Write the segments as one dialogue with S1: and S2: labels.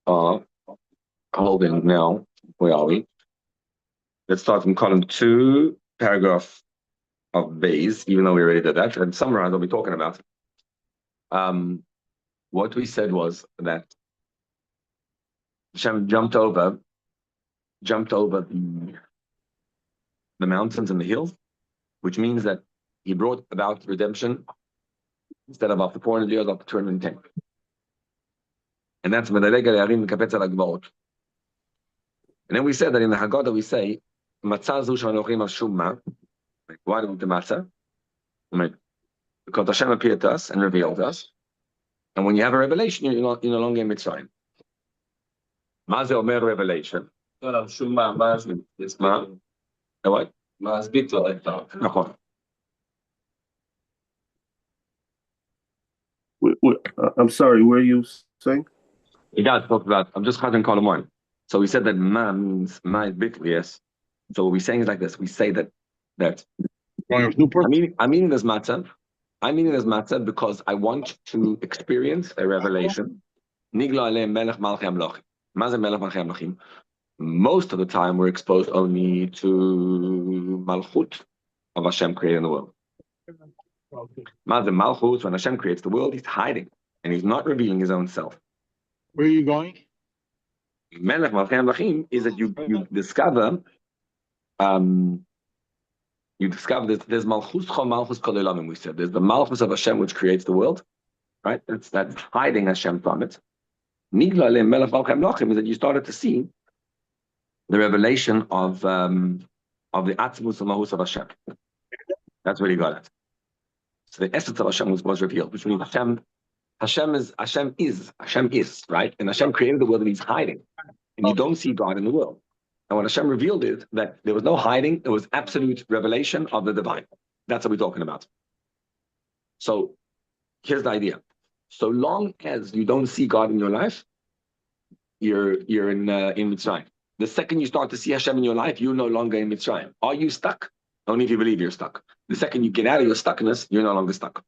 S1: are holding now. Where are we? Let's start from column 2, paragraph of Bayes, even though we already did that, and summarize what we're talking about. What we said was that Hashem jumped over the mountains and the hills, which means that he brought about redemption instead of after 400 years, after 210. And that's when the and then we said that in the Haggadah we say, Matzah zu shanochim ashumma. Why do we do matzah? Because Hashem appeared to us and revealed us. And when you have a revelation, you're no longer in Mitzrayim. Ma ze omer revelation?
S2: Shumma,
S1: What?
S2: נכון.
S3: I'm sorry, where are you saying?
S1: You guys talked about, I'm just cutting column 1. So we said that ma means ma is bitly, yes. So what we're saying is like this. We say that I'm meaning this matzah. I'm meaning this matzah because I want to experience a revelation. Nigla alei melech malchei amlochim. Ma ze melech malchei amlochim. Most of the time, we're exposed only to Malchut of Hashem creating the world. The Malchut, when Hashem creates the world, he's hiding and he's not revealing his own self.
S2: Where are you going?
S1: Melech Malchei Amlachim is that you discover there's Malchus Chol Malchus Kol Olamim, we said. There's the Malchus of Hashem which creates the world, right? That's hiding Hashem from it. Nigla alei melech malchei amlochim is that you started to see the revelation of the Atzmus and Mahus of Hashem. That's where he got it. So the essence of Hashem was revealed, which means Hashem is, right? And Hashem created the world and he's hiding. And you don't see God in the world. And when Hashem revealed it, that there was no hiding, it was absolute revelation of the divine. That's what we're talking about. So here's the idea. So long as you don't see God in your life, you're in Mitzrayim. The second you start to see Hashem in your life, you're no longer in Mitzrayim. Are you stuck? Only if you believe you're stuck. The second you get out of your stuckness, you're no longer stuck.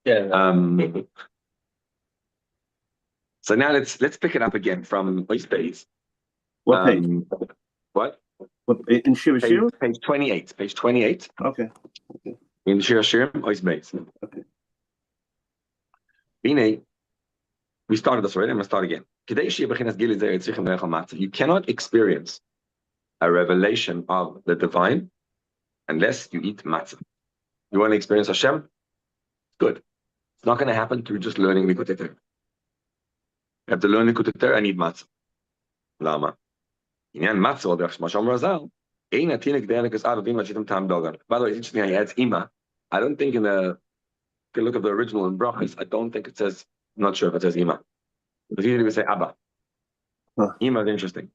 S2: Yeah.
S1: So now let's pick it up again from Bayes.
S3: What page?
S1: What?
S3: In Shiur?
S1: Page 28. Page 28.
S3: Okay.
S1: In Shiur, Bayes.
S3: Okay.
S1: We started this already. I'm going to start again. You cannot experience a revelation of the divine unless you eat matzah. You want to experience Hashem? Good. It's not going to happen through just learning Likutei. You have to learn Likutei and eat matzah. Lama. Inyan matzah, by the way, it's interesting how he adds ima. I don't think if you can look at the original in Brachos, I don't think it says, I'm not sure if it says ima. But usually we say abba.
S3: Huh.
S1: Ima is interesting.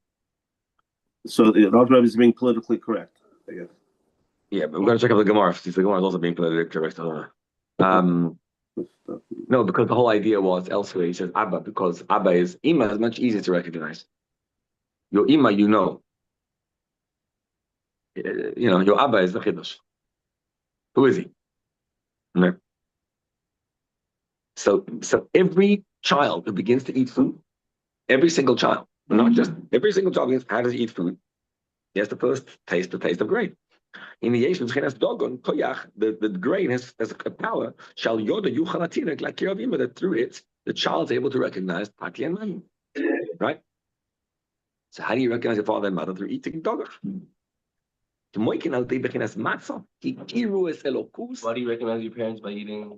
S3: So the Rabbi is being politically correct, I guess.
S1: Yeah, but we're going to check out the Gemara. The Gemara is also being politically correct. I don't know. No, because the whole idea was elsewhere. He says abba because abba is ima is much easier to recognize. Your ima, you know. Your abba is the chiddush. Who is he? No. So every child who begins to eat food, every single child, not just every single child begins, how does he eat food? He has to first taste the taste of grain. In the Yeshu Tzchinas Dogon, Koyach, the grain has a power, shall yoda yuchalatinik, like Kiravima, that through it, the child is able to recognize Pati and Mami. Right? So how do you recognize your father and mother? Through eating dogger. Why do you
S2: recognize your parents by eating?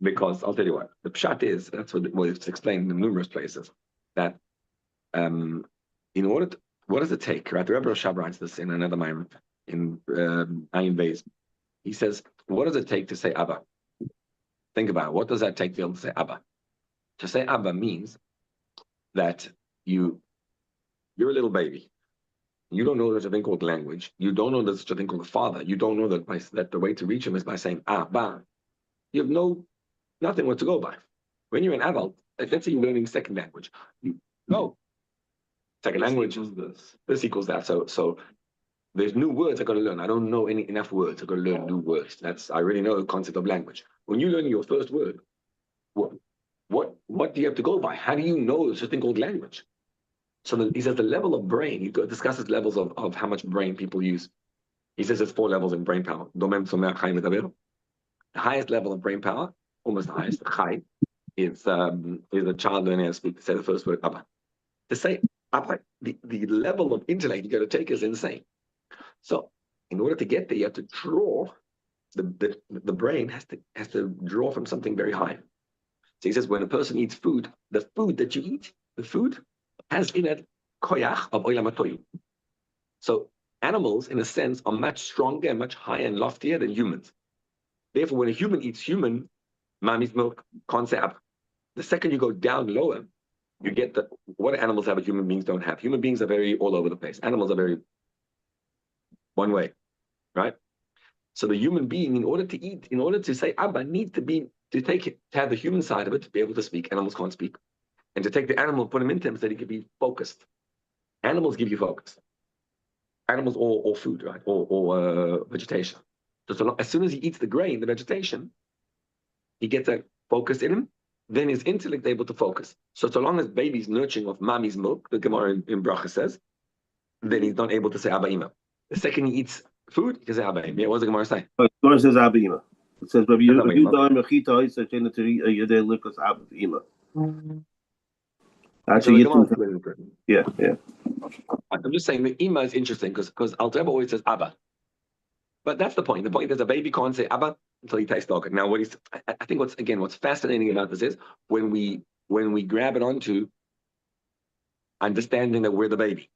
S1: Because I'll tell you what, the pshat is, that's what it's explained in numerous places, that in order to, what does it take, right? The Rebbe Rashab writes this in another Maimon, in Ayin Beis. He says, what does it take to say Abba? Think about it. What does that take to be able to say Abba? To say Abba means that you're a little baby. You don't know there's a thing called language. You don't know there's such a thing called a father. You don't know that the way to reach him is by saying Abba. You have nothing what to go by. When you're an adult, let's say you're learning second language. You know, second language is this equals that. So there's new words I got to learn. I don't know enough words. I got to learn new words. I already know the concept of language. when you learn your first word, what do you have to go by? How do you know there's a thing called language? So he says the level of brain, he discusses levels of how much brain people use. He says there's 4 levels in brain power. The highest level of brain power, almost the highest, chai, is a child learning how to speak, to say the first word, Abba. To say Abba, the level of intellect you got to take is insane. So in order to get there, you have to draw, the brain has to draw from something very high. So he says when a person eats food, the food that you eat, the food has in it koyach of olam hatoyu. So animals, in a sense, are much stronger and much higher and loftier than humans. Therefore, when a human eats human, mommy's milk can't say Abba. The second you go down lower, you get what animals have that human beings don't have. Human beings are very all over the place. Animals are very one way, right? So the human being, in order to eat, in order to say Abba, needs to have the human side of it to be able to speak. Animals can't speak. And to take the animal, put him into him so that he can be focused. Animals give you focus. Animals or food, right? Or vegetation. So as soon as he eats the grain, the vegetation, he gets a focus in him, then his intellect is able to focus. So long as baby's nurturing of mommy's milk, the Gemara in Bracha says, then he's not able to say Abba Ima. The second he eats food, he can say Abba Ima. Yeah, what does the Gemara say?
S3: The Gemara says Abba Ima. It says, Rabbi Yehuda Mechita, he said, Yedei Likas Abba Ima. Actually, yeah.
S1: I'm just saying the Ima is interesting because Alter Rebbe always says Abba. But that's the point. The point is a baby can't say Abba until he tastes dog. Now, I think what's fascinating about this is when we grab it onto understanding that we're the baby,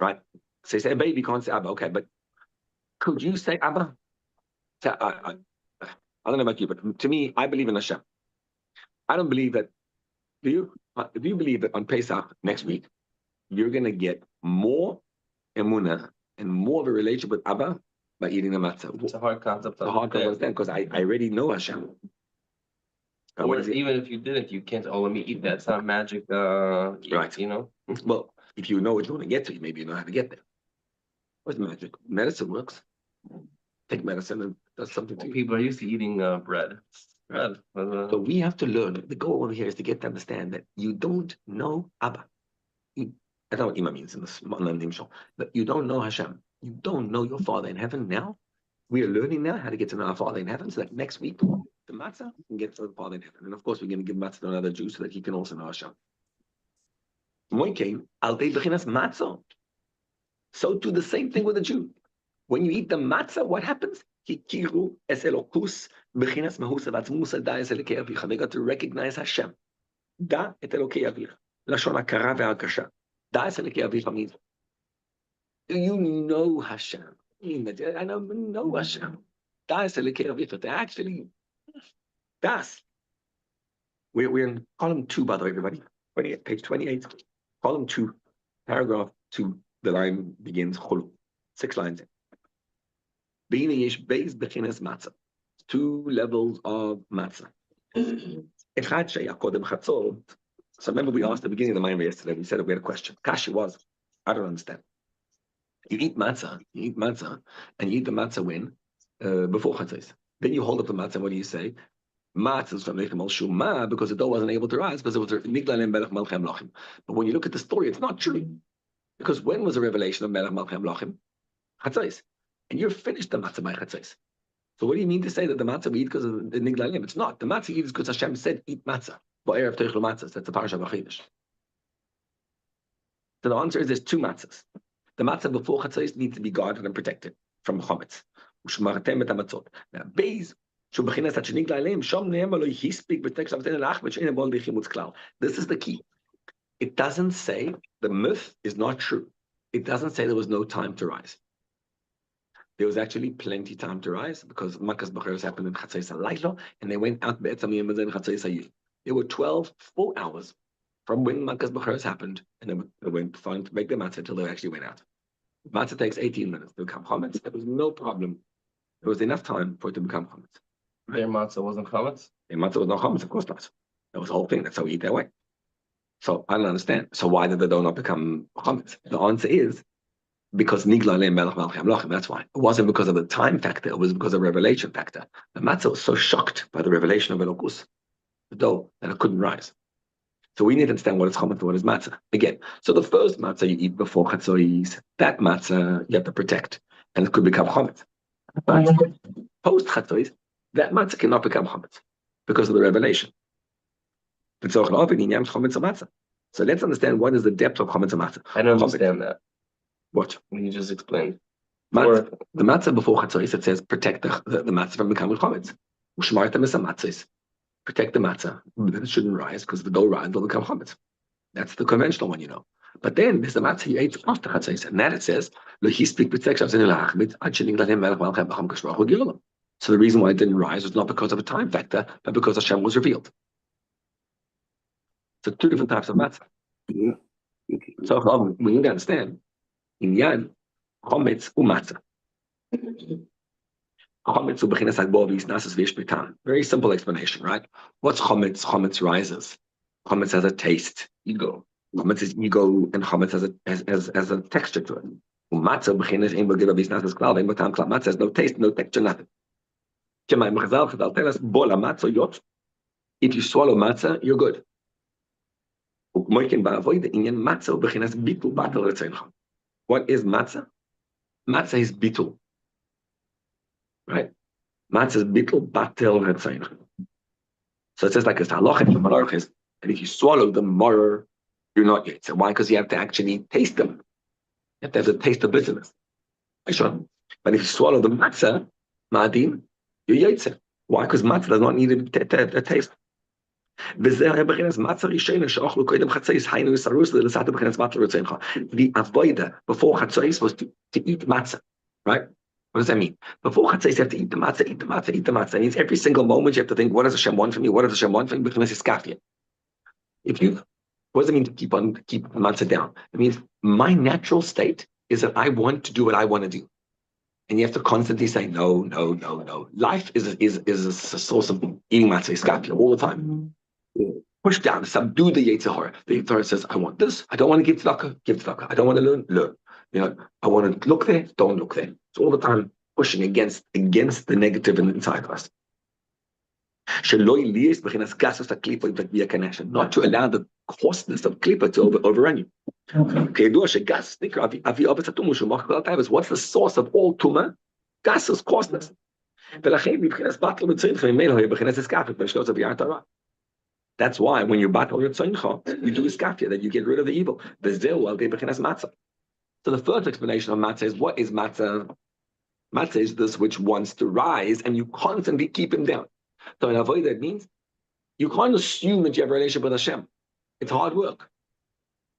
S1: right? So you say a baby can't say Abba, okay, but could you say Abba? I don't know about you, but to me, I believe in Hashem. I don't believe that. Do you believe that on Pesach next week you're going to get more emunah and more of a relationship with Abba by eating the matzah?
S2: It's a hard concept to
S1: understand because I already know Hashem.
S2: Even if you didn't, you can't. Oh, let me eat that. It's not magic.
S1: Right.
S2: You know.
S1: Well, if you know what you want to get to, maybe you know how to get there. What's magic? Medicine works. Take medicine and does something to you.
S2: People are used to eating bread. Bread.
S1: So we have to learn. The goal over here is to get to understand that you don't know Abba. I don't know what Ima means in this show, but you don't know Hashem. You don't know your Father in heaven now. We are learning now how to get to know our Father in heaven so that next week, the matzah can get to the Father in heaven. And of course, we're going to give matzah to another Jew so that he can also know Hashem. So do the same thing with a Jew. When you eat the matzah, what happens? They got to recognize Hashem. Da et Elokei Avich. Lashon hakara ve'hakasha. Da et Elokei Avich means, do you know Hashem? I don't know Hashem. Da et Elokei Avich. They actually, das. We're in column 2, by the way, everybody. Page 28. Column 2, paragraph 2. The line begins, 6 lines in. Matzah. 2 levels of matzah. So remember we asked at the beginning of the Maimer yesterday, we said that we had a question. Kashi was, I don't understand. You eat matzah, and you eat the matzah when? Before chatzos. Then you hold up the matzah, and what do you say? Matzah is from Lechem al Shumah, because the dough wasn't able to rise, because it was Niglalem Melech Malchem Lachim. But when you look at the story, it's not true. Because when was the revelation of Melech Malchem Lachim? Chatzos. And you're finished the matzah by chatzos. So what do you mean to say that the matzah we eat because of the niglalim? It's not. The matzah you eat is because Hashem said, eat matzah. Ba'erev teichlu matzahs. That's the parasha of Achidish. So the answer is there's 2 matzahs. The matzah before chatzos needs to be guarded and protected from chometz. Now, beis, this is the key. It doesn't say, the myth is not true. It doesn't say there was no time to rise. There was actually plenty time to rise because Makas B'cheres happened in Chatzos HaLayla, and they went out Be'etzam Yom Hazen Chatzos HaYil. There were 12 full hours from when Makas B'cheres happened, and they went to make the matzah until they actually went out. Matzah takes 18 minutes to become chametz. There was no problem. There was enough time for it to become chametz.
S2: Their matzah wasn't chametz?
S1: Their matzah was not chametz, of course not. That was the whole thing. That's how we eat that way. So I don't understand. So why did the dough not become chametz? The answer is because Nigla Leim Melech Malchei Hamlochim. That's why. It wasn't because of the time factor. It was because of the revelation factor. The matzah was so shocked by the revelation of Elokus, the dough, that it couldn't rise. So we need to understand what is chametz and what is matzah. Again, so the first matzah you eat before chatzos, that matzah you have to protect, and it could become chametz. But post chatzos, that matzah cannot become chametz because of the revelation. So let's understand what is the depth of chametz and matzah.
S2: I don't understand that.
S1: What?
S2: When you just explained.
S1: The matzah before chatzos, it says protect the matzah from becoming chametz. Ushmartem is a matzahs. Protect the matzah. It shouldn't rise because if it don't rise, it'll become chametz. That's the conventional one, you know. But then there's the matzah you ate after chatzos, and that it says so the reason why it didn't rise was not because of a time factor, but because Hashem was revealed. So two different types of matzah.
S3: Yeah. Okay.
S1: So we need to understand in Yan, chametz u'matzah. Chametz u'bechinas hagbovis nasas v'yishpitan. Very simple explanation, right? What's chametz? Chametz rises. Chametz has a taste, ego. Chametz is ego, and chametz has a texture to it. U'matzah bechinas ein b'givavis nasas klal, ein b'tam klal. Matzah has no taste, no texture, nothing. Chazal tell us, bol ha'matzah yot. If you swallow matzah, you're good. What is matzah? Matzah is bitul. Right? Matzah is bitul batel retzayin. So it says like a halacha in the Malach, and if you swallow the morer, you're not yet. So why? Because you have to actually taste them. You have to have the taste of bitterness. Sure. But if you swallow the matzah, ma'adin, you're yetzer. Why? Because matzah does not need a taste. The avoida before chatzos was to eat matzah, right? What does that mean? Before chatzos, you have to eat the matzah, eat the matzah, eat the matzah. It means every single moment you have to think, what does Hashem want from me? What does Hashem want from me? What does it mean to keep the matzah down? It means my natural state is that I want to do what I want to do. And you have to constantly say, no, no, no, no. Life is a source of eating matzah, skafia, all the time. Push down, subdue the Yetzer Hara. The Yetzer Hara says, I want this. I don't want to give tzedakah. I don't want to learn. You know, I want to look there, don't look there. It's all the time pushing against the negative inside of us. Not to allow the coarseness of klipa to overrun you. What's the source of all tumah? Gas is coarseness. That's why when you battle your tzoncha, you do a skafia, that you get rid of the evil. So the first explanation of matzah is, what is matzah? Matzah is this which wants to rise, and you constantly keep him down. So in avoid that means you can't assume that you have a relationship with Hashem. It's hard work,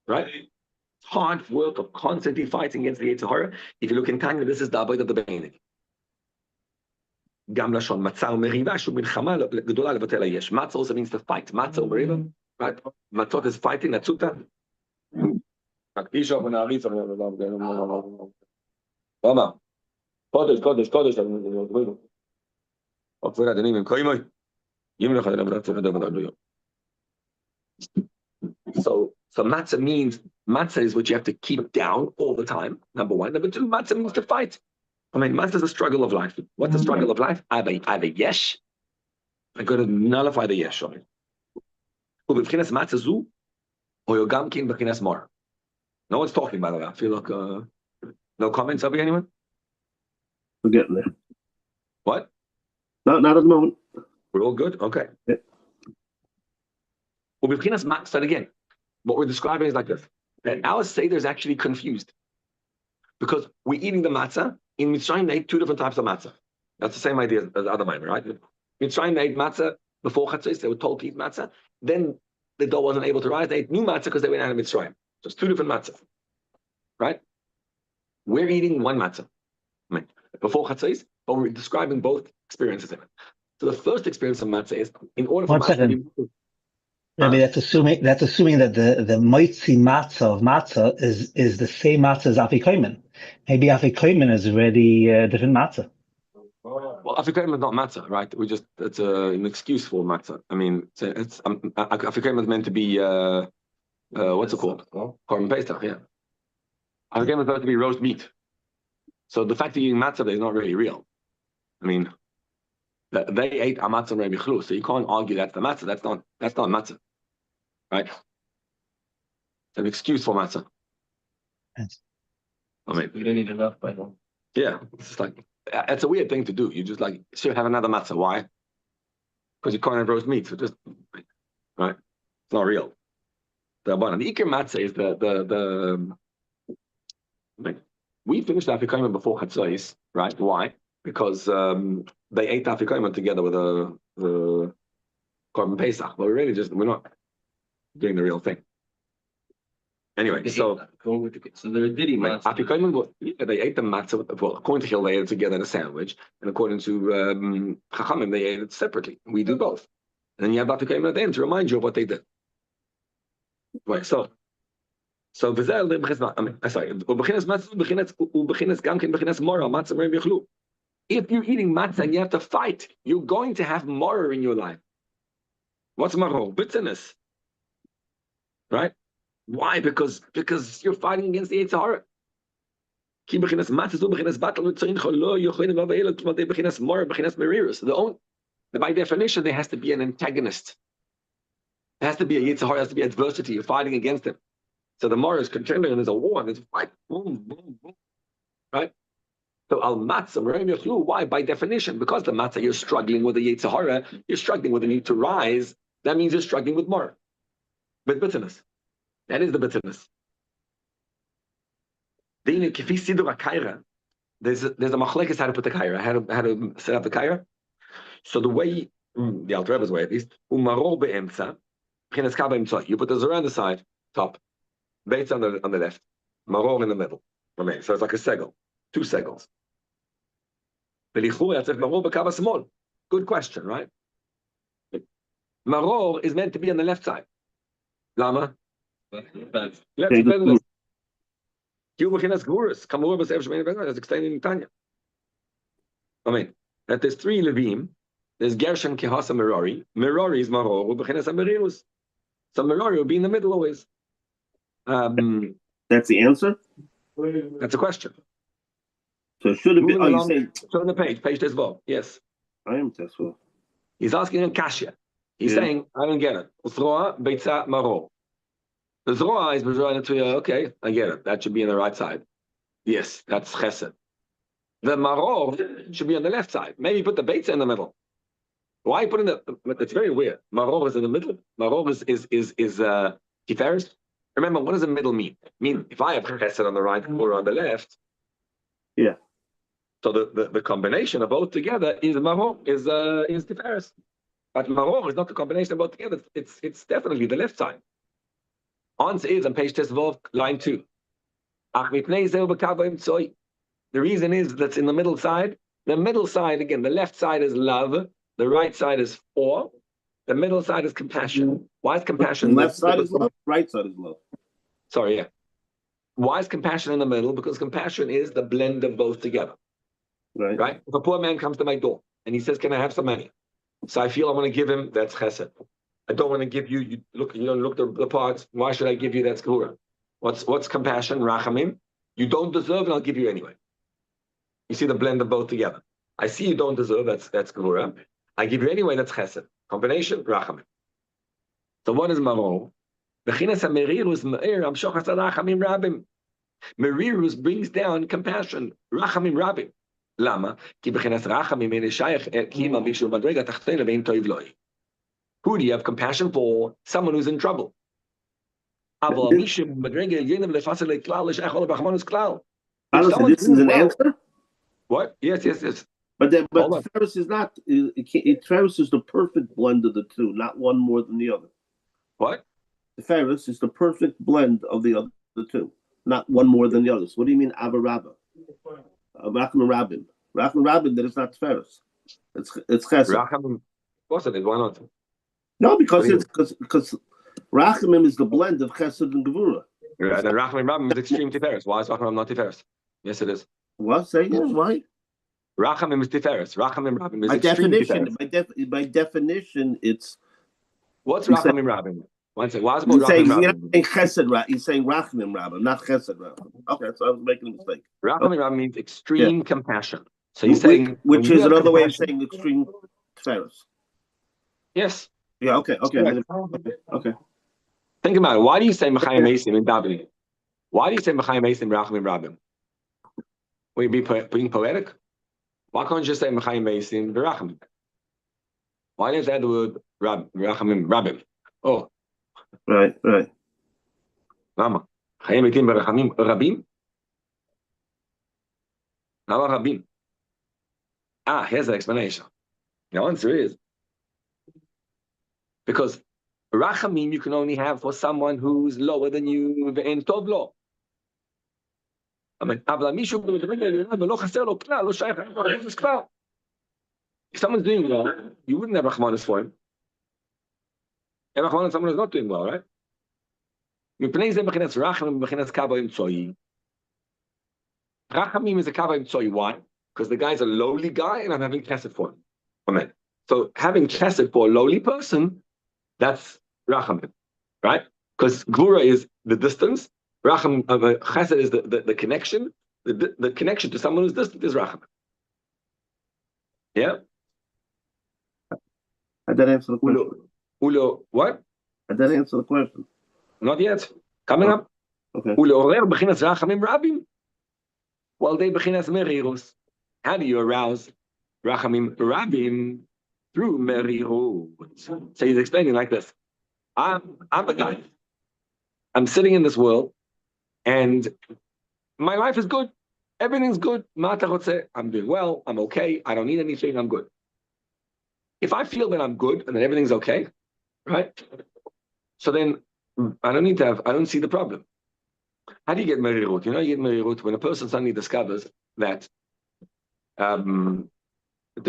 S1: right? It's hard work of constantly fighting against the Yetzer Hara. If you look in Tanya, this is the avoid of the Beinik. Matzah also means to fight. Matzah umeriva, right? Matzot is fighting. Natsuta. So matzah means, matzah is what you have to keep down all the time. Number one. Number two, matzah means to fight. I mean, matzah is a struggle of life. What's the struggle of life? I have a yesh. I got to nullify the yesh on it. No one's talking, by the way. I feel like no comments over here, anyone?
S3: We're getting there.
S1: What?
S3: No, not at the moment.
S1: We're all good? Okay.
S3: Yeah.
S1: So again, what we're describing is like this. That our Seder is actually confused. Because we're eating the matzah. In Mitzrayim, they ate two different types of matzah. That's the same idea as the other Maimer, right? Mitzrayim, they ate matzah before chatzos. They were told to eat matzah. Then the dough wasn't able to rise. They ate new matzah because they went out of Mitzrayim. So it's two different matzah, right? We're eating one matzah, before chatzos, but we're describing both experiences in it. So the first experience of matzah is, in order for matzah to be...
S4: Maybe that's assuming that the moitzi matzah of matzah is the same matzah as afikomen. Maybe afikomen is already a different matzah.
S1: Well, afikomen is not matzah, right? It's an excuse for matzah. I mean, afikomen is meant to be what's it called? Korban Pesach, yeah. Afikomen is supposed to be roast meat. So the fact that you're eating matzah is not really real. I mean, they ate a matzah and Chlu, so you can't argue that's the matzah. That's not matzah, right? It's an excuse for matzah.
S4: Yes.
S1: I mean,
S2: We don't need enough by now.
S1: yeah, it's just like it's a weird thing to do. You just like should have another matzah. Why? Because you can't have roast meat. So just right, it's not real. The ikar matzah is the we finished Afikomen before Chatzos, right? Why? Because they ate Afikomen together with the Korban Pesach, but we're not doing the real thing. Anyway, so
S2: they're diddy
S1: Afikomen, they ate the matzah. Well, according to Hill, they ate it together in a sandwich, and according to Chachamim, they ate it separately. We do both, and then you have Afikomen at the end to remind you of what they did. Right, so sorry, if you're eating matzah and you have to fight, you're going to have moror in your life. What's moror? Bitterness. Right? Why? Because you're fighting against the Yetzer Hara. By definition, there has to be an antagonist. There has to be a Yetzer Hara, there has to be adversity. You're fighting against him. So the Morah is contending, and there's a war, and there's a fight. Boom, boom, boom. Right? So al matzah, why? By definition, because the matzah, you're struggling with the Yetzer Hara, you're struggling with the need to rise. That means you're struggling with Morah, with bitterness. That is the bitterness. There's a machlekes how to put the kaira, how to set up the kaira. So the way, the Alter Rebbe's way at least, you put the zera on the side, top. Beitz on the left, maror in the middle. Okay, so it's like a segel, two segels. Good question, right? Maror is meant to be on the left side. Lama? That's explained in Tanya. I mean, that there's three Levim. There's Gershon, Kehasa, Merari. Merari is maror, u'bechinas hamerirus. So Merari will be in the middle always.
S3: That's the answer?
S1: That's a question.
S3: So it should have been. Oh, you say
S1: on the page Tezvav. Yes.
S3: I am Tezvav.
S1: He's asking a kasha. He's saying, I don't get it. Zroa, beitza, maror. The zroa is okay, I get it. That should be on the right side. Yes, that's chesed. The maror should be on the left side. Maybe put the beitza in the middle. Why put in the? It's very weird. Maror is in the middle. Maror is tiferes. Remember, what does the middle mean? I mean, if I have chesed on the right or on the left,
S3: yeah.
S1: So the combination of both together is maror, is tiferes. But maror is not the combination of both together. It's definitely the left side. Answer is on page Tezvav, line 2. The reason is that's in the middle side. The middle side, again, the left side is love. The right side is for. The middle side is compassion. Why is compassion?
S3: The left side is love. Right side is love.
S1: Sorry, yeah. Why is compassion in the middle? Because compassion is the blend of both together. Right? If a poor man comes to my door and he says, "Can I have some money?" So I feel I want to give him. That's chesed. I don't want to give you. You don't look the parts. Why should I give you? That's gehura. What's compassion? Rachamim. You don't deserve, and I'll give you anyway. You see the blend of both together. I see you don't deserve. That's gehura. I give you anyway. That's chesed. Combination, rachamim. So what is maror? Merirus brings down compassion. Rachamim rabim. Lama? Who do you have compassion for? Someone who's in trouble.
S3: This is an answer?
S1: What? Yes.
S3: But Tiferes is not. Tiferes is the perfect blend of the two, not one more than the other.
S1: What?
S3: Tiferes is the perfect blend of the other two, not one more than the other. So what do you mean Avarabba? Rachamim Rabim. Rachamim Rabim, that is not Tiferes. It's Chesed.
S1: Rachamim, what's it? Why not?
S3: No, because Rachamim is the blend of Chesed and Gevura.
S1: Yeah, and Rachamim Rabim is extreme Tiferes. Why is Rachamim not Tiferes? Yes, it is.
S3: What? Say again. Why?
S1: Rachamim is Tiferes. Rachamim Rabim is
S3: by
S1: extreme
S3: definition.
S1: Tiferes.
S3: By definition, it's.
S1: What's Rachamim Rabim? One second. Why is it called
S3: You're saying,
S1: Rachamim Rabim?
S3: you're saying Rachmim Rabba, not Chesed Rabba. Okay, so I was making a mistake.
S1: Rachamim Rabim means extreme compassion. So he's
S3: Which,
S1: saying,
S3: which is another way of
S1: compassion,
S3: saying extreme Tferes.
S1: yes.
S3: Yeah, okay.
S1: Think about it. Why do you say Mechayim Mesim in davening? Why do you say Mechayim Mesim Rachamim Rabim? Will you be being poetic? Why can't you just say Mechayim Mesim Rachamim? Why does that add the word Rachamim Rabim? Oh,
S3: Right.
S1: Lama. Chayim Metim Rachamim Rabim? Lama Rabim? Here's the explanation. The answer is because Rachamim you can only have for someone who's lower than you in Tov Lo. I mean, if someone's doing well, you wouldn't have Rachmanis for him. And Rachmanis someone who's not doing well, right? Rachamim is a kavayim tzoi. Why? Because the guy's a lowly guy and I'm having chesed for him. Amen. So having chesed for a lowly person, that's Rachamim, right? Because Gvura is the distance, Chesed is the connection. The connection to someone who's distant is Rachamim. Yeah?
S3: I didn't answer the question.
S1: Ulo, what?
S3: I didn't answer the question.
S1: Not yet. Coming up.
S3: Okay.
S1: Ulo orer b'chinas Rachamim Rabim. Well, they b'chinas merirus. How do you arouse Rachamim Rabim? Through merirus. So he's explaining like this. I'm a guy. I'm sitting in this world, and my life is good. Everything's good. I'm doing well. I'm okay. I don't need anything. I'm good. If I feel that I'm good and that everything's okay, right? So then I don't see the problem. How do you get merirut? You get merirut when a person suddenly discovers that the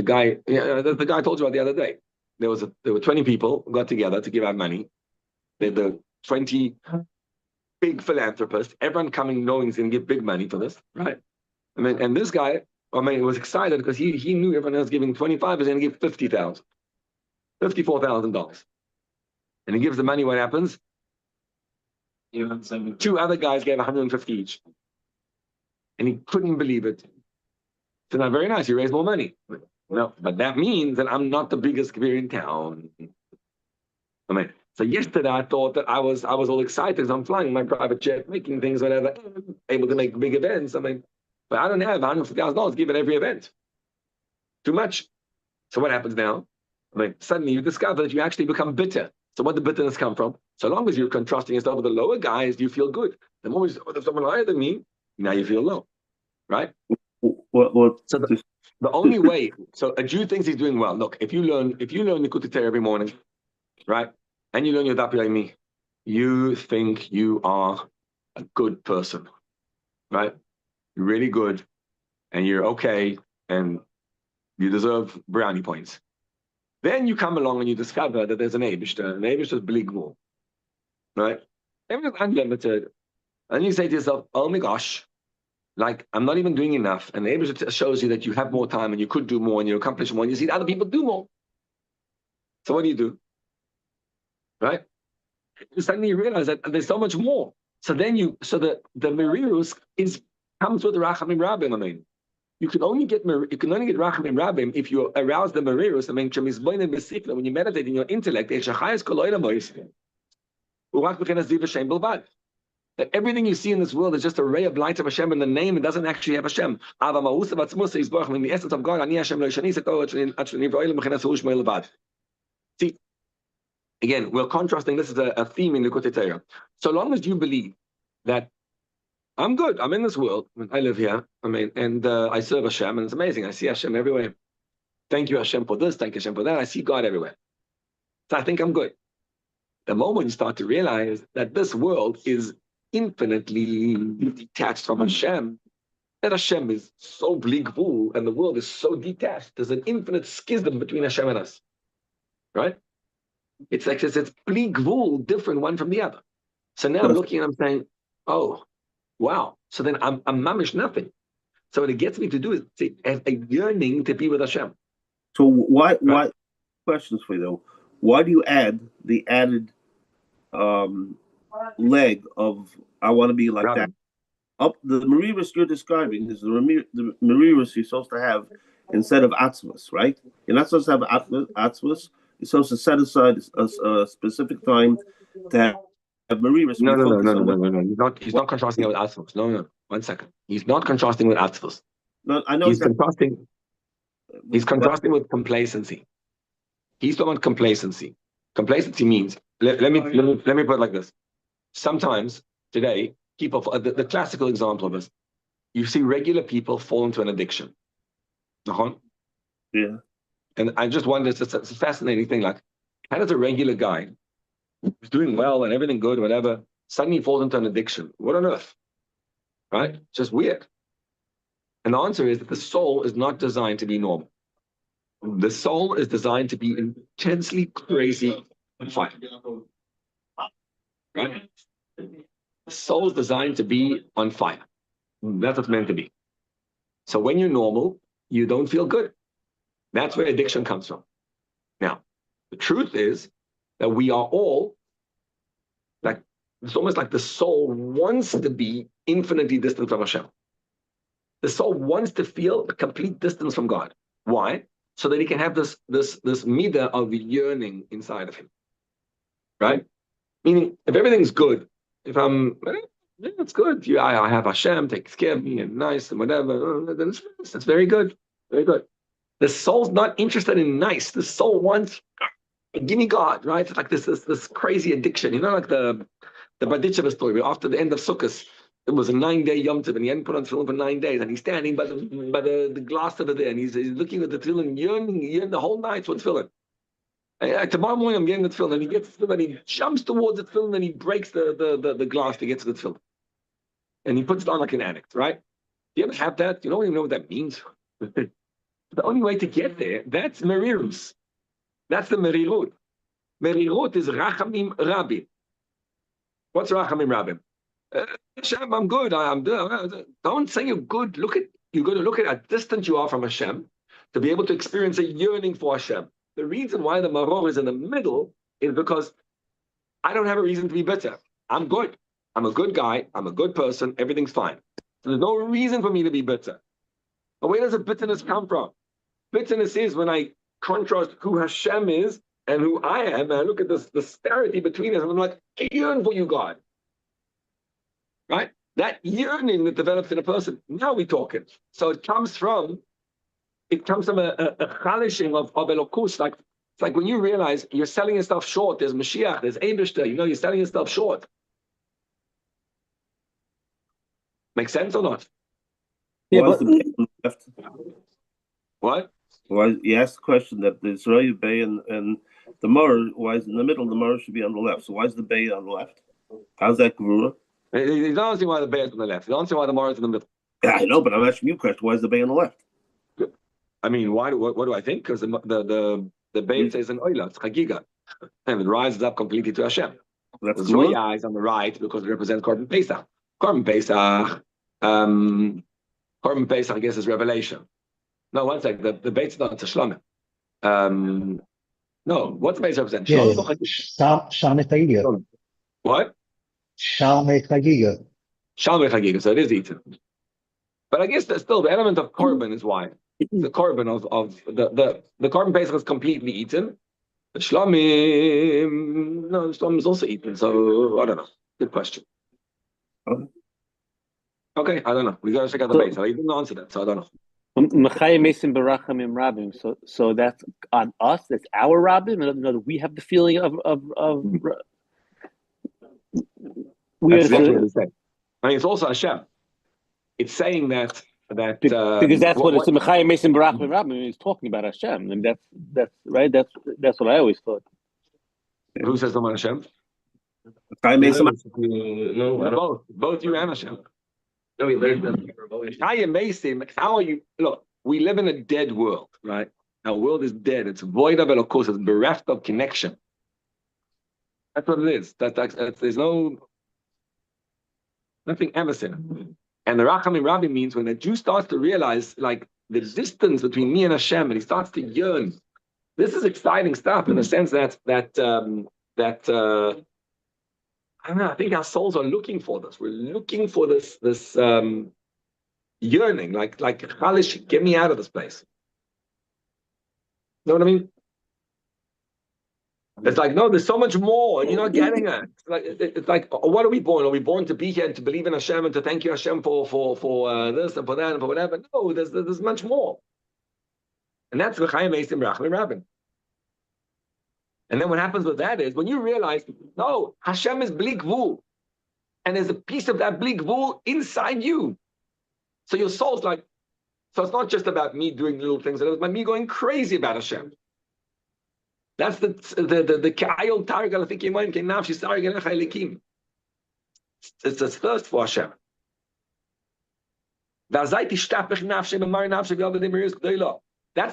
S1: guy I told you about the other day. There were 20 people who got together to give out money. The 20 big philanthropists, everyone coming knowing he's going to give big money for this, right? And this guy, was excited because he knew everyone else giving 25 is going to give $54,000. And he gives the money, what happens? 2 other guys gave 150 each. And he couldn't believe it. So now, very nice, you raise more money. No, but that means that I'm not the biggest kavir in town. So yesterday I thought that I was all excited because I'm flying my private jet, making things, whatever, able to make big events. But I don't have $150,000 to give at every event. Too much. So what happens now? Suddenly you discover that you actually become bitter. So what did bitterness come from? So long as you're contrasting yourself with the lower guys, you feel good. The moment there's someone higher than me, now you feel low, right? So the only way. So a Jew thinks he's doing well. Look, if you learn Likutei every morning, right? And you learn your Daf Yomi, you think you are a good person, right? You're really good, and you're okay, and you deserve brownie points. Then you come along and you discover that there's an Eibishter. An Eibishter is bligvul, right? Everything's unlimited. And you say to yourself, oh my gosh, like I'm not even doing enough. And the Eibishter shows you that you have more time and you could do more and you accomplish more and you see other people do more. So what do? Right? Suddenly you realize that there's so much more. So then the merirus comes with the Rachamim Rabim. You can only get Rachamim Rabim if you arouse the merirus. When you meditate in your intellect, that everything you see in this world is just a ray of light of Hashem in the name. It doesn't actually have Hashem. In the essence of God, see, again, we're contrasting. This is a theme in Likutei Torah. So long as you believe that I'm good, I'm in this world, I live here, and I serve Hashem, and it's amazing. I see Hashem everywhere. Thank you, Hashem, for this. Thank you, Hashem, for that. I see God everywhere. So I think I'm good. The moment you start to realize that this world is infinitely detached from Hashem, that Hashem is so bligvul and the world is so detached. There's an infinite schism between Hashem and us, right? It's like it's bligvul, different one from the other. So now I'm looking and I'm saying, oh, wow. So then I'm mamish nothing. So what it gets me to do is a yearning to be with Hashem.
S3: So why questions for you though? Why do you add the added leg of I want to be like
S1: Right.
S3: that. Up the Mariris you're describing is the Mariris you're supposed to have instead of Atzvus, right? You're not supposed to have Atzvus. You're supposed to set aside a specific time to have Mariris.
S1: No,
S3: We
S1: no, no,
S3: focus
S1: no, no,
S3: on
S1: no,
S3: what.
S1: no, no. He's not contrasting it with Atzvos. No, no. 1 second. He's not contrasting with Atzvos.
S3: No, I know
S1: He's
S3: exactly.
S1: contrasting. He's
S3: But
S1: contrasting with complacency. He's talking about complacency. Complacency means let me put it like this. Sometimes today, people the classical example of this, you see regular people fall into an addiction.
S3: yeah,
S1: And I just wonder, it's a fascinating thing. Like, how does a regular guy who's doing well and everything good, whatever, suddenly falls into an addiction? What on earth? Right? Just weird. And the answer is that the soul is not designed to be normal. The soul is designed to be intensely crazy on fire. Right? The soul is designed to be on fire. That's what it's meant to be. So when you're normal, you don't feel good. That's where addiction comes from. Now, the truth is that we are all like, it's almost like the soul wants to be infinitely distant from Hashem. The soul wants to feel a complete distance from God. Why? So that he can have this midah of yearning inside of him. Right? Meaning, if everything's good, if I'm, yeah, it's good. Yeah, I have Hashem, takes care of me, and nice, and whatever, then it's very good. Very good. The soul's not interested in nice. The soul wants, give me God, right? It's like this crazy addiction. You know, like the Badicheva story, where after the end of Sukkot, it was a 9-day Yom Tov, and he hadn't put on tefillin for 9 days, and he's standing by the glass over there, and he's looking at the tefillin, yearning the whole night for tefillin. Tomorrow morning I'm getting the tefillin, and he gets the tefillin, and he jumps towards the tefillin, and he breaks the glass to get to the tefillin. And he puts it on like an addict, right? Do you ever have that? You don't even know what that means. The only way to get there, that's merirus. That's the merirut. Merirut is rachamim rabim. What's rachamim rabim? Hashem, I'm good. Don't say you're good. You're going to look at how distant you are from Hashem to be able to experience a yearning for Hashem. The reason why the maror is in the middle is because I don't have a reason to be bitter. I'm good. I'm a good guy. I'm a good person. Everything's fine. So there's no reason for me to be bitter. But where does the bitterness come from? Bitterness is when I contrast who Hashem is and who I am, and I look at this disparity between us, and I'm like, I yearn for you, God. Right? That yearning that develops in a person, now we're talking. So it comes from a chalishing of elokus. Like, it's like when you realize you're selling yourself short, there's Mashiach, there's Eibishter, you're selling yourself short. Make sense or not?
S3: Yeah, but left.
S1: What?
S3: Why you asked the question that the Israeli Bay and the Mur, why is in the middle, the Mur should be on the left. So why is the Bay on the left? How's that Gvura?
S1: He's not asking why the Bay is on the left. He's asking why the Mur is in the middle.
S3: Yeah, I know, but I'm asking you a question. Why is the Bay on the left?
S1: I mean, what do I think? Because the Bay says an oila, it's chagiga, and it rises up completely to Hashem.
S3: That's
S1: the Zoya is on the right because it represents Korban Pesach. Korban Pesach, I guess, is revelation. No, one second. The Beit is not Tashlamim. No, what's the Beit represent?
S4: Yeah, Shalmei Chagiga.
S1: What?
S4: Shalmei Chagiga.
S1: Shalmei Chagiga. So it is eaten. But I guess still the element of Korban is why. The Korban of the Korban Pesach is completely eaten. The Shlamim, no, the Shlamim is also eaten. So I don't know. Good question. Okay, I don't know. We got to check out the base. I didn't answer that, so I don't know.
S2: So that's on us. That's our Rabbim. In other words, we have the feeling of
S1: That's exactly what it's saying. I mean, it's also Hashem. It's saying that
S2: because that's what it's Mechayim Mason Barachim Rabbim is talking about Hashem, and that's right. That's what I always thought.
S1: Who says something Hashem?
S2: No,
S1: both you and Hashem.
S2: No, we learned that.
S1: How are you? Look, we live in a dead world, right? Our world is dead. It's void of Elokus. It's bereft of connection. That's what it is. There's nothing emerson. And the Rachamim Rabbi means when a Jew starts to realize like the distance between me and Hashem, and he starts to yearn. This is exciting stuff in the sense that I don't know. I think our souls are looking for this. We're looking for this yearning, like Chalish, get me out of this place. You know what I mean? It's like, no, there's so much more, and you're not getting it. It's like, what are we born? Are we born to be here and to believe in Hashem and to thank you, Hashem, for this and for that and for whatever? No, there's much more. And that's L'chaim Eisim Rachmim Rabin. And then what happens with that is when you realize, no, Hashem is Bli Gvul, and there's a piece of that Bli Gvul inside you. So your soul's like, so it's not just about me doing little things, it's about me going crazy about Hashem. That's the Ka'ayol Tarek Alafikim Moim Kenafshi Sarek Elech Elikim. It's a thirst for Hashem. That's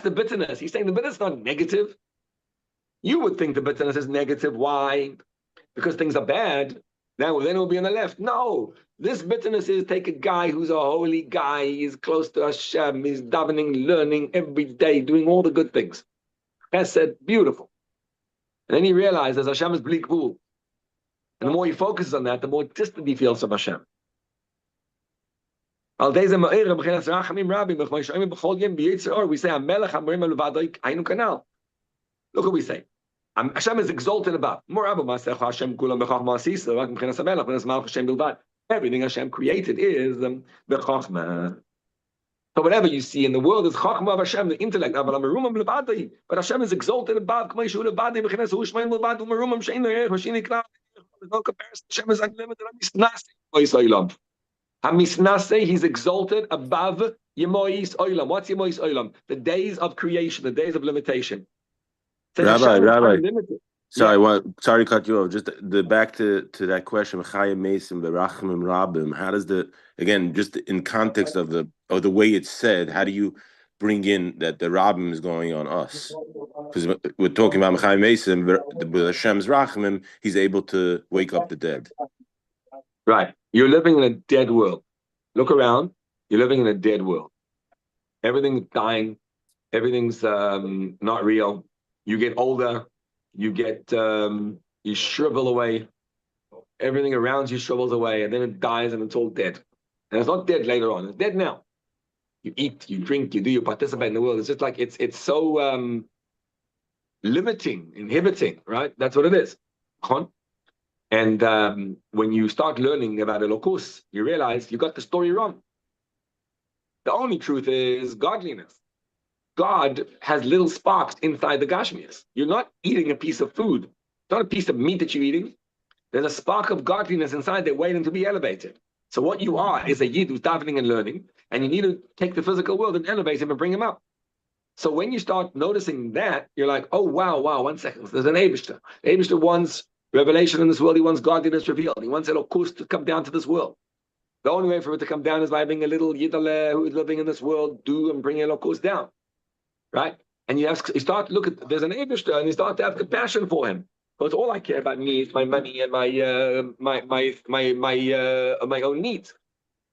S1: the bitterness. He's saying the bitterness is not negative. You would think the bitterness is negative. Why? Because things are bad. Then it will be on the left. No. This bitterness is take a guy who's a holy guy. He's close to Hashem. He's davening, learning every day, doing all the good things. Chesed, beautiful. And then he realizes Hashem is Bli Gvul. And the more he focuses on that, the more distant he feels from Hashem. We say, look what we say. Hashem is exalted above. Everything Hashem created is the Chachma. So whatever you see in the world is Chachma of Hashem, the intellect. But Hashem is exalted above. There's no comparison. Hashem is unlimited. He's exalted above Yemois Oilam. What's Yemois Oilam? The days of creation, the days of limitation.
S5: Rabbi. Sorry, sorry to cut you off. Just back to that question. How does again, just in context of the way it's said, how do you bring in that the Rabbim is going on us? Because we're talking about Mechai Mesim, with Hashem's Rachamim, he's able to wake up the dead.
S1: Right. You're living in a dead world. Look around. You're living in a dead world. Everything's dying. Everything's not real. You get older. You get you shrivel away. Everything around you shrivels away, and then it dies, and it's all dead. And it's not dead later on. It's dead now. You eat, you drink, you participate in the world. It's just like it's so limiting, inhibiting, right? That's what it is. And when you start learning about Elokus, you realize you got the story wrong. The only truth is godliness. God has little sparks inside the Gashmias. You're not eating a piece of food. It's not a piece of meat that you're eating. There's a spark of godliness inside there waiting to be elevated. So what you are is a Yid who's davening and learning, and you need to take the physical world and elevate him and bring him up. So when you start noticing that, you're like, oh, wow, 1 second. There's an Eibishter. The Eibishter wants revelation in this world. He wants godliness revealed. He wants Elokus to come down to this world. The only way for it to come down is by having a little Yidaleh who is living in this world, do and bring Elokus down. Right? And you start to look at, there's an Eibishter, and you start to have compassion for him. Because all I care about me is my money and my own needs.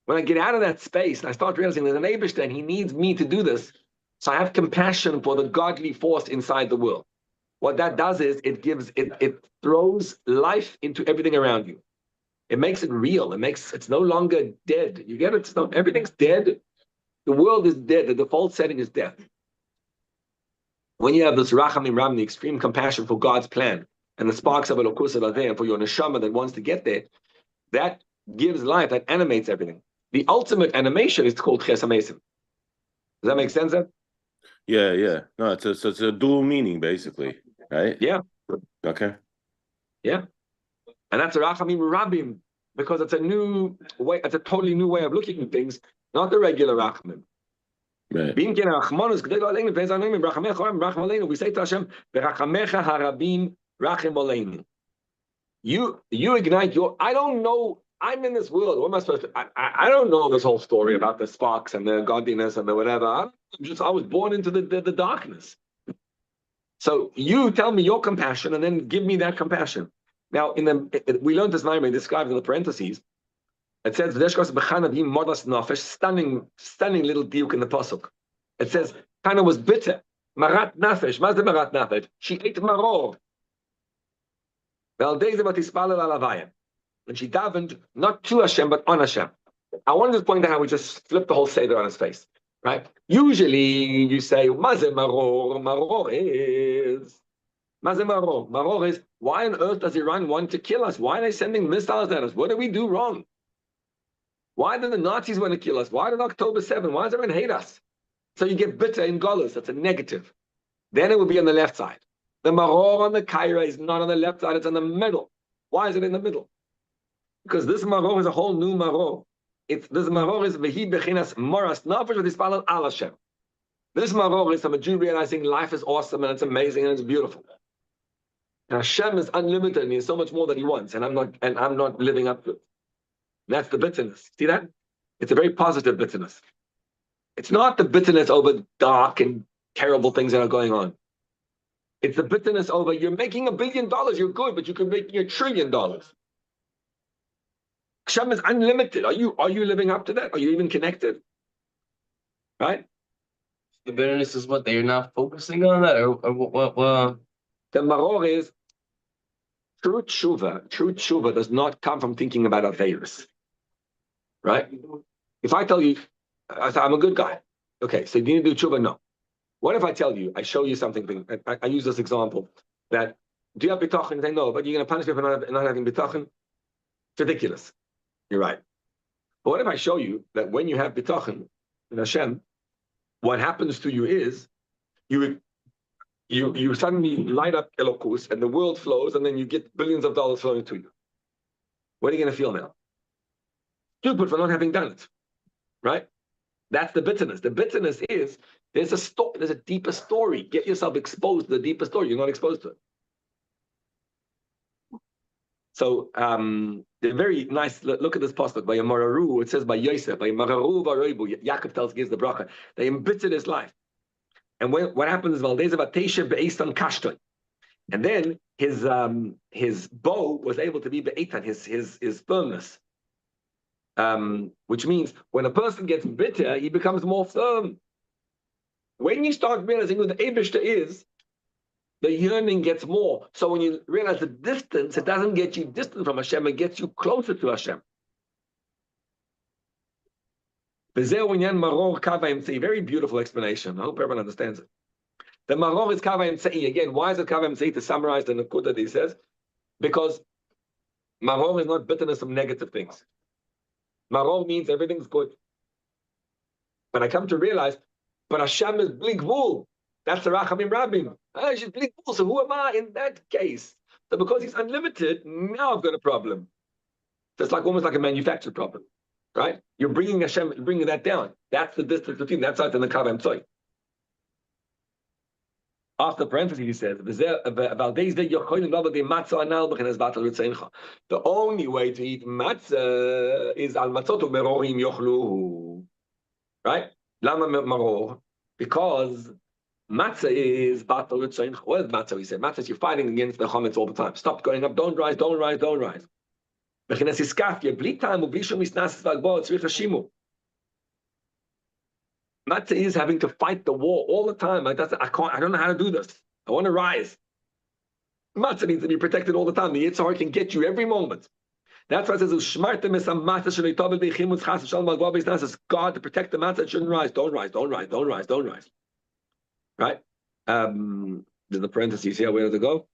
S1: When I get out of that space and I start realizing there's an Eibishter and he needs me to do this, so I have compassion for the godly force inside the world. What that does is it throws life into everything around you. It makes it real. It's no longer dead. You get it? Everything's dead. The world is dead. The default setting is death. When you have this Rachamim Ram, the extreme compassion for God's plan, and the sparks of Elokus are there, and for your neshama that wants to get there, that gives life, that animates everything. The ultimate animation is called Ches HaMesim. Does that make sense, then?
S5: Yeah. No, it's a dual meaning, basically, right?
S1: Yeah.
S5: Okay.
S1: Yeah. And that's a Rachamim Rabim, because it's a new way, it's a totally new way of looking at things, not the regular Rachamim.
S5: Right.
S1: We say to Hashem, you ignite your, I don't know, I'm in this world. What am I supposed to, I don't know this whole story about the sparks and the godliness and the whatever. I was born into the darkness. So you tell me your compassion and then give me that compassion. Now, we learned this name, described in the parentheses. It says, stunning little diuk in the pasuk. It says, Hannah was bitter. Marat nafesh. What's the marat nafesh? She ate maror. And she davened not to Hashem, but on Hashem. I want to just point out how we just flipped the whole Seder on his face, right? Usually you say, Maze maror, maror is. Maze maror, maror is, why on earth does Iran want to kill us? Why are they sending missiles at us? What did we do wrong? Why did the Nazis want to kill us? Why did October 7? Why does everyone hate us? So you get bitter in Golos, that's a negative. Then it would be on the left side. The maror on the Kaira is not on the left side, it's in the middle. Why is it in the middle? Because this maror is a whole new maror. This maror is vehi bechinas moras nafesh with hispalal al Hashem. This maror is a Jew realizing life is awesome and it's amazing and it's beautiful. And Hashem is unlimited and He has so much more that He wants, and I'm not living up to it. And that's the bitterness. See that? It's a very positive bitterness. It's not the bitterness over dark and terrible things that are going on. It's the bitterness over you're making $1 billion, you're good, but you could make $1 trillion. Hashem is unlimited. Are you living up to that? Are you even connected? Right?
S6: The bitterness is what they're not focusing on that, or what?
S1: The maror is true tshuva. True tshuva does not come from thinking about Averis. Right? If I tell you, I'm a good guy. Okay, so do you need to do tshuva? No. What if I tell you, I show you something, I use this example, that do you have bitachon? You say no, but you're going to punish me for not having bitachon? It's ridiculous. You're right. But what if I show you that when you have bitachon in Hashem, what happens to you is you suddenly light up Elokus and the world flows and then you get billions of dollars flowing to you. What are you going to feel now? Stupid for not having done it. Right? That's the bitterness. The bitterness is there's a deeper story. Get yourself exposed to the deeper story. You're not exposed to it. So the very nice look at this pasuk by Yamararu. It says by Yosef, by Yamararu Varoibu. Yaakov gives the bracha. They embittered his life. And what happens is Valdez about Teisha be'Eitan Kashton. And then his bow was able to be be'Eitan, his firmness. Which means when a person gets bitter, he becomes more firm. When you start realizing who the Eibishter is, the yearning gets more. So when you realize the distance, it doesn't get you distant from Hashem, it gets you closer to Hashem. Very beautiful explanation. I hope everyone understands it. The maror is kava emtzei. Again, why is it kava emtzei? To summarize the nakuda that he says, because maror is not bitterness of negative things. Maror means everything's good. But I come to realize, but Hashem is bli gvul. That's the rachamim rabim. She's bli gvul. So who am I in that case? So because He's unlimited, now I've got a problem. It's like almost like a manufactured problem, right? You're bringing Hashem, bringing that down. That's the distance between. That's why it's in the kava emtzei. After parentheses, he says, the only way to eat matzah is al matzot merorim yochlu. Right? Lama maror? Because matzah is batal ritzayin. What is matzah? We say matzah is you're fighting against the chametz all the time. Stop going up. Don't rise. Don't rise. Don't rise. Matzah is having to fight the war all the time. I don't know how to do this. I want to rise. Matzah needs to be protected all the time. The Yitzhar can get you every moment. That's why it says, God to protect the matzah, it shouldn't rise. Don't rise, don't rise, don't rise, don't rise. Right? There's the parentheses here. Where does it go?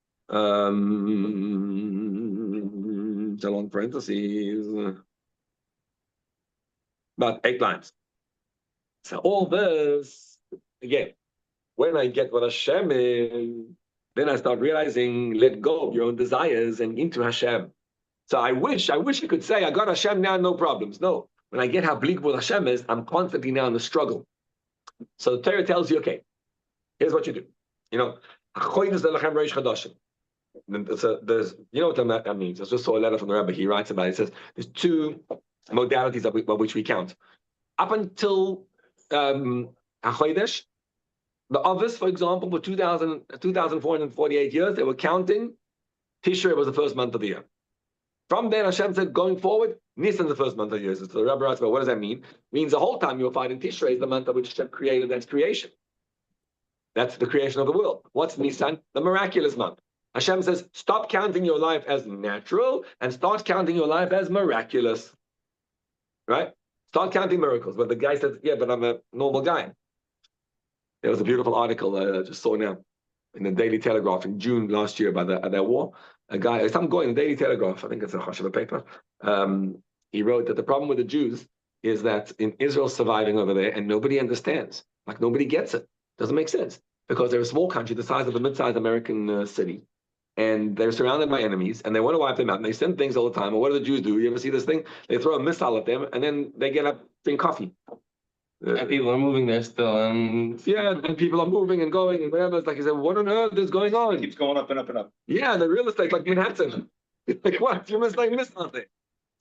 S1: It's a long parentheses. About 8 lines. So all this, again, when I get what Hashem is, then I start realizing, let go of your own desires and into Hashem. So I wish I could say, I got Hashem now, no problems. No. When I get how bleak what Hashem is, I'm constantly now in the struggle. So the Torah tells you, okay, here's what you do. You know, there's, you know what that means? I just saw a letter from the Rebbe. He writes about it. He says, there's 2 modalities of which we count. Up until HaChodesh, the Avos, for example, for 2,448 years, they were counting. Tishrei was the first month of the year. From then, Hashem said, going forward, Nisan is the first month of the year. So the Rebbe writes about what does that mean? It means the whole time you were fighting Tishrei is the month of which Hashem created. That's creation. That's the creation of the world. What's Nisan? The miraculous month. Hashem says, stop counting your life as natural and start counting your life as miraculous. Right? Start counting miracles. But the guy says, yeah, but I'm a normal guy. There was a beautiful article I just saw now in the Daily Telegraph in June last year about that war. A guy, some guy in the Daily Telegraph, I think it's a hush of a paper, he wrote that the problem with the Jews is that in Israel surviving over there and nobody understands. Like nobody gets it. Doesn't make sense. Because they're a small country the size of a mid-sized American city. And they're surrounded by enemies and they want to wipe them out. And they send things all the time. And what do the Jews do? You ever see this thing? They throw a missile at them and then they get up, drink coffee.
S6: And people are moving there still, and
S1: and people are moving and going and whatever. It's like he said, what on earth is going on?
S3: It keeps going up and up and up.
S1: Yeah, the real estate like Manhattan. Like what? You must miss something.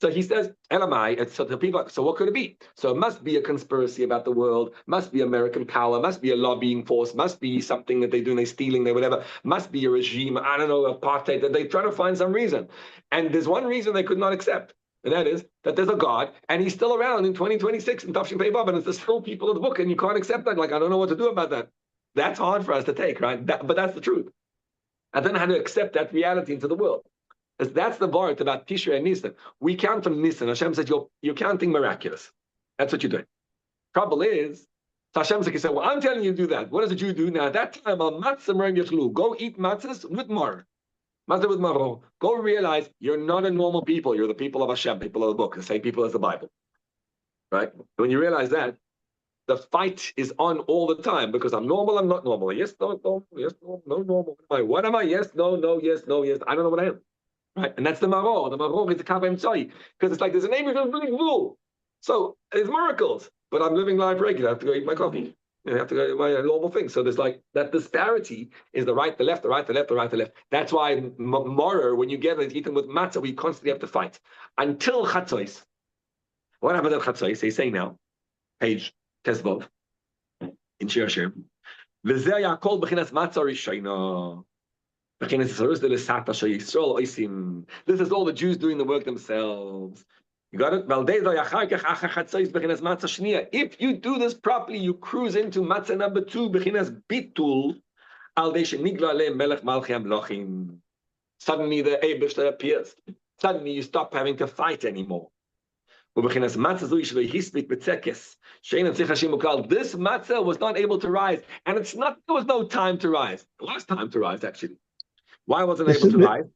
S1: So he says, LMI, it's so the people, so what could it be? So it must be a conspiracy about the world, must be American power, must be a lobbying force, must be something that they're doing, they're stealing, they whatever, must be a regime, I don't know, apartheid, that they try to find some reason. And there's one reason they could not accept. And that is that there's a God, and he's still around in 2026 in Tafshin Pei Vav, and it's the still people of the book, and you can't accept that. Like, I don't know what to do about that. That's hard for us to take, right? But that's the truth. I don't know how to accept that reality into the world. That's the part about Tishrei and Nisan. We count from Nisan. Hashem said, you're counting miraculous. That's what you're doing. Trouble is, so Hashem said, well, I'm telling you to do that. What does a Jew do? Now, at that time, go eat matzahs with mar. Matzah with maror. Go realize you're not a normal people. You're the people of Hashem, people of the book, the same people as the Bible. Right? When you realize that, the fight is on all the time because I'm normal, I'm not normal. Yes, no, yes, no, no, normal. What am I? Yes, no, no, yes, no, yes. I don't know what I am. Right? And that's the maror. The maror is the kavem tzoi. Because it's like there's a neighbor who's really rule. So there's miracles, but I'm living life regular. I have to go eat my coffee. I have to go do my normal thing. So there's like that disparity is the right, the left, the right, the left, the right, the left. That's why morer, when you get it eaten with matzah, we constantly have to fight. Until Chatzos. What happens at Chatzos? He's saying now, page Tesvov, in Shiur. V'zeh yakol b'chinas matzah rishayna. This is all the Jews doing the work themselves. You got it? If you do this properly, you cruise into matzah number 2, bechinas bitul, suddenly the Eibishter appears. Suddenly you stop having to fight anymore. This matzah was not able to rise. And it's not, there was no time to rise. There was time to rise, actually. Why wasn't it able to rise?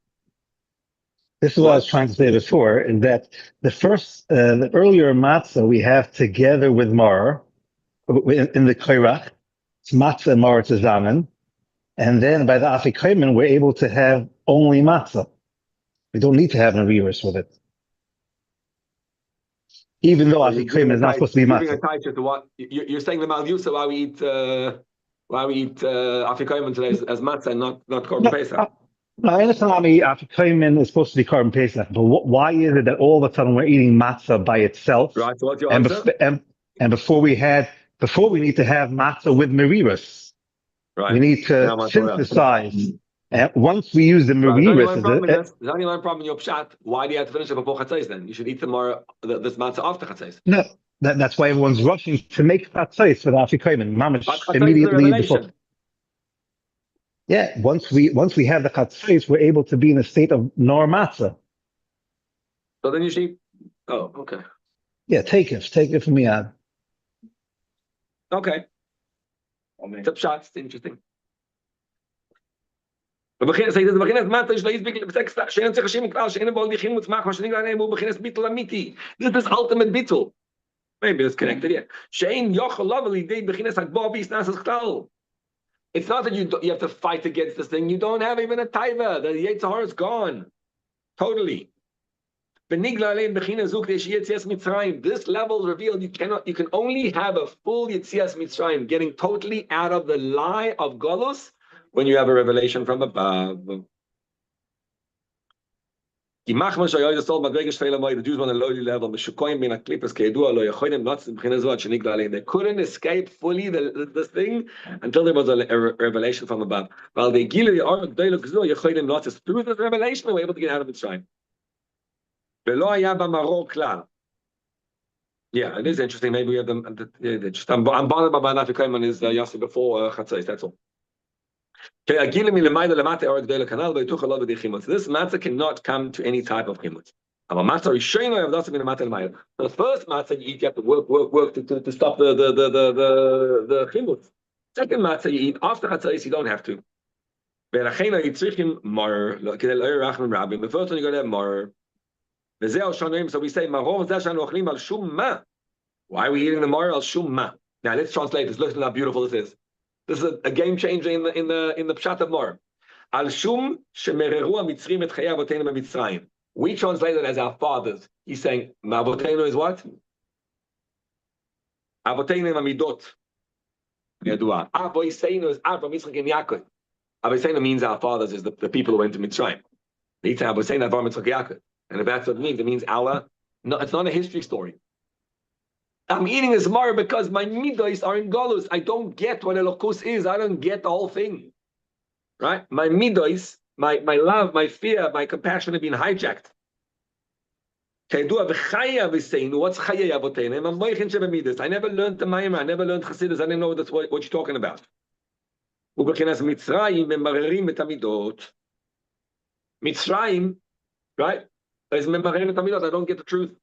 S4: This is what I was trying to say before, is that the earlier matzah we have together with mar in the Korach, it's matzah and mar zusammen, and then by the Afikomen we're able to have only matzah. We don't need to have an reverse with it. Even though Afikomen is not supposed to be matzah.
S1: You're saying the Maljusa why we eat Afikomen today as matzah and not Korban Pesach.
S4: No, I understand why Afikomen is supposed to be Korban Pesach, but why is it that all of a sudden we're eating matzah by itself?
S1: Right. So what's your
S4: and,
S1: answer?
S4: And before we need to have matzah with meriras.
S1: Right.
S4: We need to synthesize. And once we use the meriras,
S1: there's only one problem in your pshat. Why do you have to finish it before Chatzos then? You should eat this matzah after Chatzos.
S4: No, that's why everyone's rushing to make Chatzos for the Afikomen. Mamash immediately before. Yeah, once we have the Chatzos, we're able to be in a state of nor matzah.
S1: So then you should eat. Oh, okay.
S4: Yeah, take it from me on.
S1: Okay. It's a pshat. It's interesting. This is ultimate bittul. Maybe it's connected here. It's not that you have to fight against this thing. You don't have even a taiva. The Yetzer Hara is gone. Totally. This level is revealed. You can only have a full Yetzias Mitzrayim, getting totally out of the lie of Golus, when you have a revelation from above. The Jews on a lowly level. They couldn't escape fully this thing until there was a revelation from above. Through this revelation, they were able to get out of Mitzrayim. Yeah, it is interesting. Maybe we have them. I'm bothered by Nafikomen is Yossi before Chatzos. That's all. This matzah cannot come to any type of chimut. The first matzah you eat, you have to work to stop the chimut. Second matzah you eat after chatzos, you don't have to. The first one you got to have mar. So we say why are we eating the mar al shumma? Now let's translate this. Listen how beautiful this is. This is a game changer in the pshat of mar. Al shum shemereru hamitzrim et chayei avotenu b'Mitzrayim. We translate it as our fathers. He's saying avotenu is what? Avotenu amidot. Yadua. Avoseinu is Avraham, Yitzchak, and Yaakov. Avoseinu means our fathers is the people who went to Mitzrayim. It's Avoseinu, Avraham, Yitzchak, Yaakov. And if that's what it means Allah. No, it's not a history story. I'm eating this mar because my midos are in galus. I don't get what elokus is. I don't get the whole thing. Right? My midos, my love, my fear, my compassion have been hijacked. What's chayei avoteinu? I never learned the Maimah. I never learned Chassidus. I didn't know that's what you're talking about. Mitzrayim, right? I don't get the truth.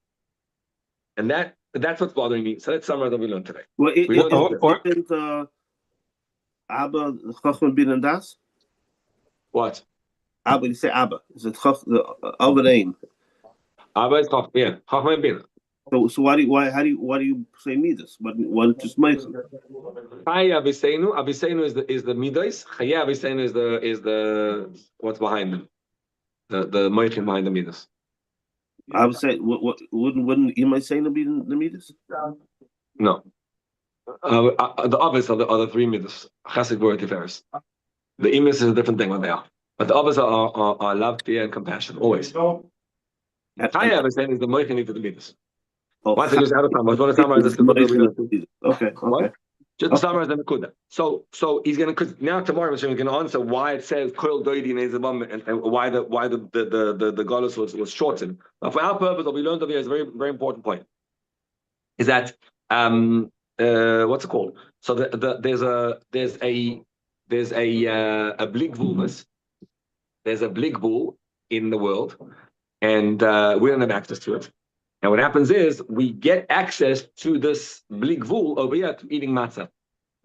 S1: And that's what's bothering me. So let's summarize what we learned today.
S3: Well, isn't Abba Chachman bin and Das?
S1: What?
S3: Abba, you say Abba. Is it Abba name?
S1: Abba is Chachman, yeah. Chachman bin.
S3: So why do you say Midas? Why just Meichel?
S1: Chaya Aviseinu is the Midas. Chaya Aviseinu is the what's behind them. The Meichel behind the Midas.
S3: I would say, wouldn't you might say to be the Midas?
S1: No. The others are the three Midas. Chesed, Gvura, Tiferes. The Imis is a different thing what they are. But the others are love, fear, and compassion, always. Chaya Aviseinu is the Meichel into the Midas. Once I just out of time, I was going to summarize this.
S3: Okay.
S1: Just to summarize the Nakuda. So he's going to, now tomorrow he's going to answer why it says Koil Doidi and why the Golus was shortened. But for our purpose, what we learned over here is a very, very important point. Is that what's it called? So there's a blig vulnus. There's a blig bull in the world, and we don't have access to it. And what happens is we get access to this blig vul over here to eating matzah.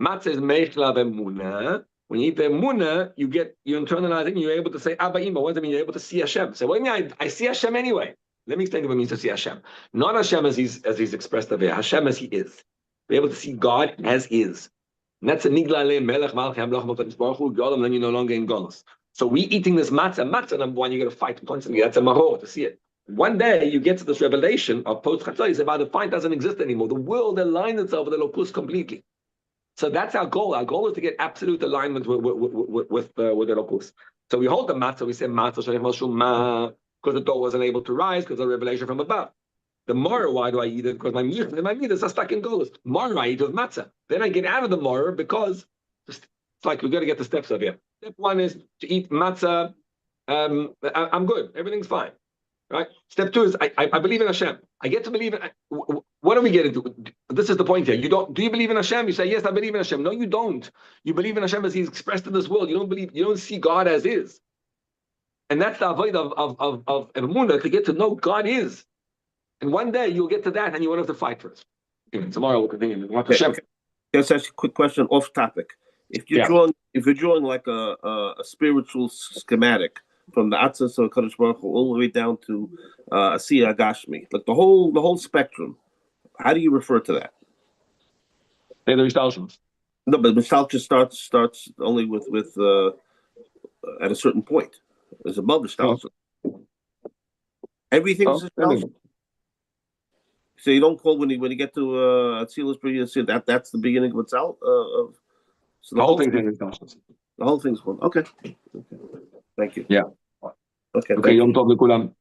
S1: Matzah is meichla v'emuna. When you eat the emuna, you internalize it and you're able to say Abba Ima. What does it mean? You're able to see Hashem. So what do you mean? I see Hashem anyway. Let me explain what it means to see Hashem. Not Hashem as he's expressed over here. Hashem as he is. Be able to see God as is. And that's a nigla le melech malchei hamloch malchus baruch hu gadol. Then you're no longer in galus. So we eating this matzah. Number one, you got to fight constantly. That's a maror to see it. One day you get to this revelation of post chatzos about the fight doesn't exist anymore. The world aligns itself with the locus completely. So that's our goal. Our goal is to get absolute alignment with the locus. So we hold the matzah. We say matzah because the Torah wasn't able to rise because of the revelation from above. The mar, why do I eat it? Because my midas are stuck in golus. Mar, I eat with matzah. Then I get out of the mar because it's like we got to get the steps of here. Step one is to eat matzah. I'm good. Everything's fine. Right. Step two is I believe in Hashem. I get to believe in. What are we getting to? This is the point here. You don't. Do you believe in Hashem? You say yes, I believe in Hashem. No, you don't. You believe in Hashem as He's expressed in this world. You don't believe. You don't see God as is. And that's the avoid of emunah, to get to know God is. And one day you'll get to that, and you won't have to fight for it. Tomorrow we'll continue. Hashem.
S3: Just ask a quick question off topic. If you're drawing like a spiritual schematic from the Atzas of Kadosh Baruch Hu all the way down to Asiyah Gashmi, like the whole spectrum, how do you refer to that?
S1: They're the Ristalshim.
S3: No, but Mishal just starts only with at a certain point. It's above the Ristalshim. Everything's Ristalshim. So you don't call when you get to Atzilus, that's the beginning of Atzal of. So the whole thing is Ristalshim. The whole thing's called. Okay. Thank you.
S1: Yeah.
S3: Okay.
S1: Yom Tov Lekulam.